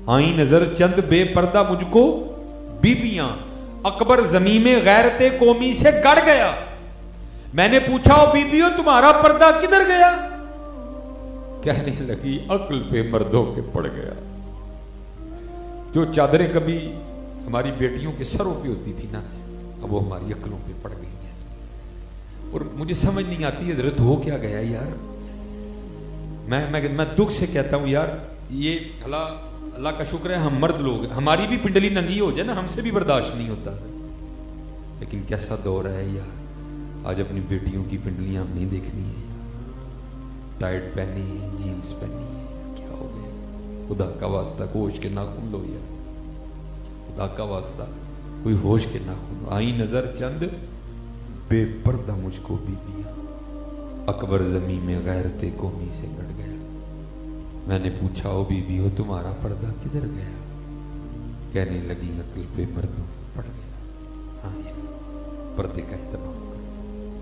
آئی نظر چند بے پردہ مجھ کو بیبیاں، اکبر زمین میں غیرت قومی سے گڑ گیا. میں نے پوچھا او بیبیوں تمہارا پردہ کدھر گیا؟ کہنے لگی عقل پہ مردوں کے پڑ گیا. جو چادریں کبھی ہماری بیٹیوں کے سروں پہ ہوتی تھی نا، اب وہ ہماری عقلوں پہ پڑ گئی ہیں. اور مجھے سمجھ نہیں آتی حضرت ہو کیا گیا یار. میں دکھ سے کہتا ہوں یار، یہ اللہ کا شکر ہے ہم مرد لوگ، ہماری بھی پنڈلی ننگی ہو جائے نا ہم سے بھی برداشت نہیں ہوتا. لیکن کیسا دور ہے یار، آج اپنی بیٹیوں کی پنڈلیاں ہم نہیں دیکھنی ہیں. ٹائٹ پہنی ہے، جینز پہنی ہے، کیا ہو گیا؟ خدا کا واسطہ ہوش کے ناخن لو یار، خدا کا واسطہ کوئی ہوش کے ناخن. آئی نظر چند بے پردہ مجھ کو بیبیاں، اکبر زمین میں غیرت قومی سے گڑ گیا. میں نے پوچھا او بیوی ہو تمہارا پردہ کدھر گیا؟ کہنے لگی عقل پہ مردوں پڑ گیا. ہاں یار پردے کا اہتمام کرو،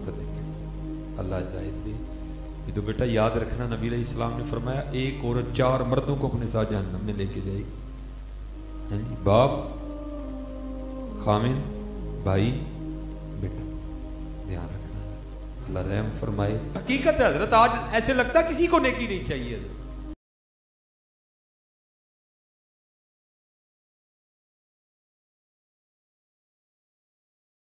پردے کا اہتمام. اللہ ہدایت دے. یہ تو بیٹا یاد رکھنا، نبی علیہ السلام نے فرمایا ایک عورت 4 مردوں کو اپنے ساتھ جہنم میں لے کے جائے گی. باپ، خامن، بھائی، بیٹا. دھیان رکھنا. اللہ رحم فرمائے. حقیقت ہے حضرت، آج ایسے لگتا کسی کو نیکی نہیں چاہیے حضرت.